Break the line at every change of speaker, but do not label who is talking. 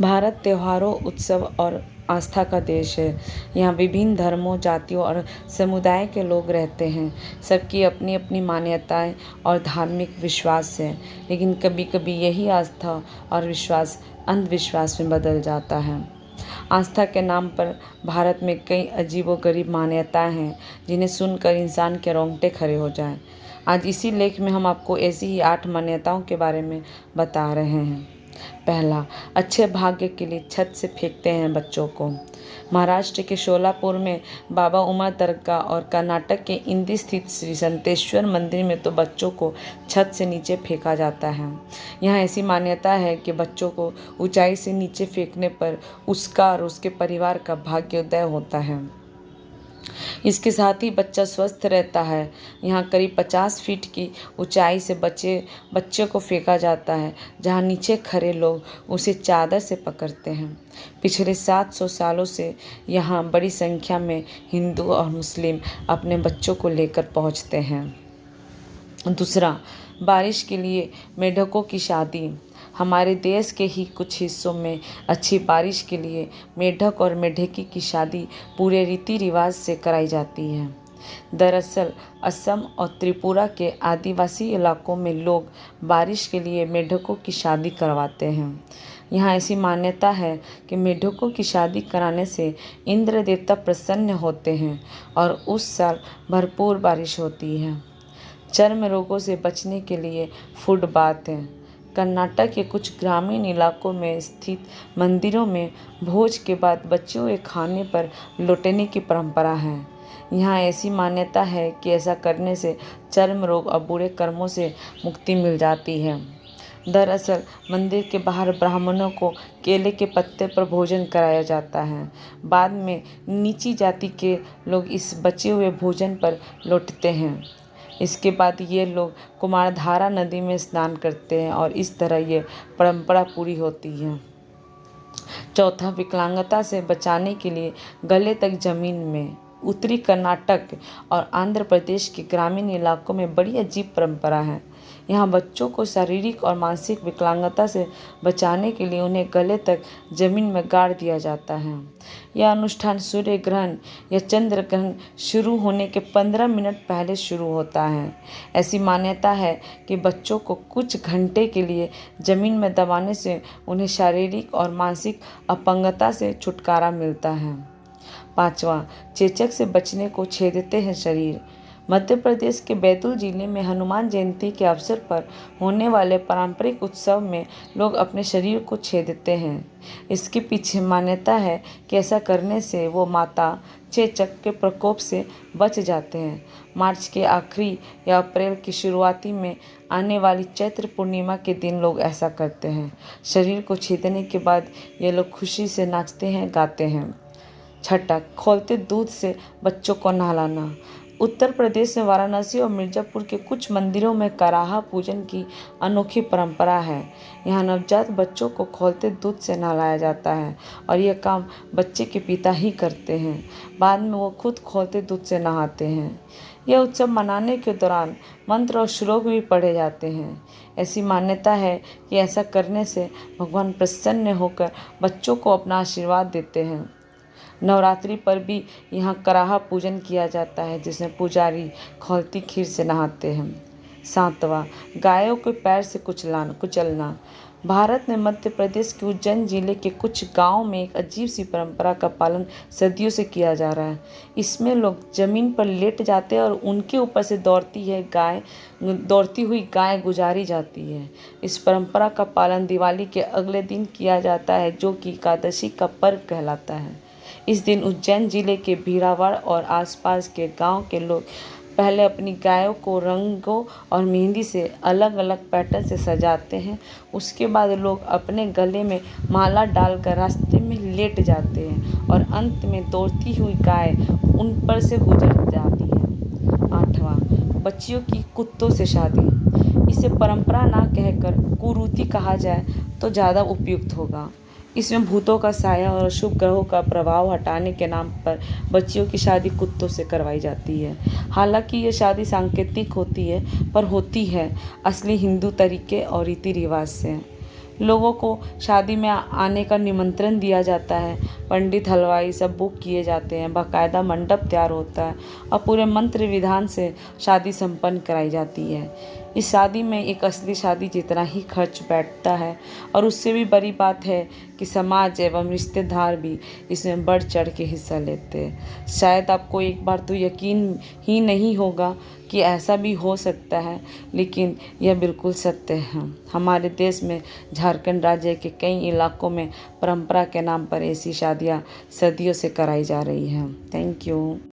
भारत त्योहारों, उत्सव और आस्था का देश है। यहाँ विभिन्न धर्मों, जातियों और समुदाय के लोग रहते हैं। सबकी अपनी अपनी मान्यताएं और धार्मिक विश्वास है, लेकिन कभी कभी यही आस्था और विश्वास अंधविश्वास में बदल जाता है। आस्था के नाम पर भारत में कई अजीबोगरीब मान्यताएं हैं, जिन्हें सुनकर इंसान के रोंगटे खड़े हो जाएं। आज इसी लेख में हम आपको ऐसी ही 8 मान्यताओं के बारे में बता रहे हैं। पहला, अच्छे भाग्य के लिए छत से फेंकते हैं बच्चों को। महाराष्ट्र के शोलापुर में बाबा उमर दरगाह और कर्नाटक के इंदी स्थित श्री संतेश्वर मंदिर में तो बच्चों को छत से नीचे फेंका जाता है। यहाँ ऐसी मान्यता है कि बच्चों को ऊंचाई से नीचे फेंकने पर उसका और उसके परिवार का भाग्योदय होता है। इसके साथ ही बच्चा स्वस्थ रहता है। यहाँ करीब 50 फीट की ऊंचाई से बच्चे को फेंका जाता है, जहाँ नीचे खड़े लोग उसे चादर से पकड़ते हैं। पिछले 700 सालों से यहाँ बड़ी संख्या में हिंदू और मुस्लिम अपने बच्चों को लेकर पहुँचते हैं। दूसरा, बारिश के लिए मेढकों की शादी। हमारे देश के ही कुछ हिस्सों में अच्छी बारिश के लिए मेढक और मेढकी की शादी पूरे रीति रिवाज से कराई जाती है। दरअसल असम और त्रिपुरा के आदिवासी इलाकों में लोग बारिश के लिए मेढकों की शादी करवाते हैं। यहाँ ऐसी मान्यता है कि मेढकों की शादी कराने से इंद्र देवता प्रसन्न होते हैं और उस साल भरपूर बारिश होती है। चर्म रोगों से बचने के लिए फुट बाथ है। कर्नाटक के कुछ ग्रामीण इलाकों में स्थित मंदिरों में भोज के बाद बच्चों के खाने पर लौटने की परंपरा है। यहाँ ऐसी मान्यता है कि ऐसा करने से चर्म रोग और बुरे कर्मों से मुक्ति मिल जाती है। दरअसल मंदिर के बाहर ब्राह्मणों को केले के पत्ते पर भोजन कराया जाता है। बाद में नीची जाति के लोग इस बचे हुए भोजन पर लौटते हैं। इसके बाद ये लोग कुमारधारा नदी में स्नान करते हैं और इस तरह ये परंपरा पूरी होती है। चौथा, विकलांगता से बचाने के लिए गले तक जमीन में। उत्तरी कर्नाटक और आंध्र प्रदेश के ग्रामीण इलाकों में बड़ी अजीब परंपरा है। यहाँ बच्चों को शारीरिक और मानसिक विकलांगता से बचाने के लिए उन्हें गले तक जमीन में गाड़ दिया जाता है। यह अनुष्ठान सूर्य ग्रहण या चंद्र ग्रहण शुरू होने के 15 मिनट पहले शुरू होता है। ऐसी मान्यता है कि बच्चों को कुछ घंटे के लिए जमीन में दबाने से उन्हें शारीरिक और मानसिक अपंगता से छुटकारा मिलता है। पांचवा, चेचक से बचने को छेदते हैं शरीर। मध्य प्रदेश के बैतूल जिले में हनुमान जयंती के अवसर पर होने वाले पारंपरिक उत्सव में लोग अपने शरीर को छेदते हैं। इसके पीछे मान्यता है कि ऐसा करने से वो माता चेचक के प्रकोप से बच जाते हैं। मार्च के आखिरी या अप्रैल की शुरुआती में आने वाली चैत्र पूर्णिमा के दिन लोग ऐसा करते हैं। शरीर को छेदने के बाद ये लोग खुशी से नाचते हैं, गाते हैं। छठा, खौलते दूध से बच्चों को नहलाना। उत्तर प्रदेश में वाराणसी और मिर्ज़ापुर के कुछ मंदिरों में कराहा पूजन की अनोखी परंपरा है। यहाँ नवजात बच्चों को खौलते दूध से नहलाया जाता है और यह काम बच्चे के पिता ही करते हैं। बाद में वो खुद खौलते दूध से नहाते हैं। यह उत्सव मनाने के दौरान मंत्र और श्लोक भी पढ़े जाते हैं। ऐसी मान्यता है कि ऐसा करने से भगवान प्रसन्न होकर बच्चों को अपना आशीर्वाद देते हैं। नवरात्रि पर भी यहाँ कराहा पूजन किया जाता है, जिसमें पुजारी खौलती खीर से नहाते हैं। सातवां, गायों के पैर से कुचलना। भारत में मध्य प्रदेश के उज्जैन जिले के कुछ गांवों में एक अजीब सी परंपरा का पालन सदियों से किया जा रहा है। इसमें लोग जमीन पर लेट जाते हैं और उनके ऊपर से दौड़ती हुई गाय गुजारी जाती है। इस परंपरा का पालन दिवाली के अगले दिन किया जाता है, जो कि एकादशी का पर्व कहलाता है। इस दिन उज्जैन जिले के भीरावाड़ और आसपास के गांव के लोग पहले अपनी गायों को रंगों और मेहंदी से अलग अलग पैटर्न से सजाते हैं। उसके बाद लोग अपने गले में माला डालकर रास्ते में लेट जाते हैं और अंत में दौड़ती हुई गाय उन पर से गुजर जाती है। आठवां, बच्चियों की कुत्तों से शादी। इसे परंपरा ना कहकर कुरीति कहा जाए तो ज़्यादा उपयुक्त होगा। इसमें भूतों का साया और अशुभ ग्रहों का प्रभाव हटाने के नाम पर बच्चियों की शादी कुत्तों से करवाई जाती है। हालांकि ये शादी सांकेतिक होती है, पर होती है असली हिंदू तरीके और रीति रिवाज से। लोगों को शादी में आने का निमंत्रण दिया जाता है, पंडित हलवाई सब बुक किए जाते हैं, बाकायदा मंडप तैयार होता है और पूरे मंत्र विधान से शादी संपन्न कराई जाती है। इस शादी में एक असली शादी जितना ही खर्च बैठता है और उससे भी बड़ी बात है कि समाज एवं रिश्तेदार भी इसमें बढ़ चढ़ के हिस्सा लेते हैं। शायद आपको एक बार तो यकीन ही नहीं होगा कि ऐसा भी हो सकता है, लेकिन यह बिल्कुल सत्य है। हमारे देश में झारखंड राज्य के कई इलाकों में परंपरा के नाम पर ऐसी शादियां सदियों से कराई जा रही हैं। Thank you.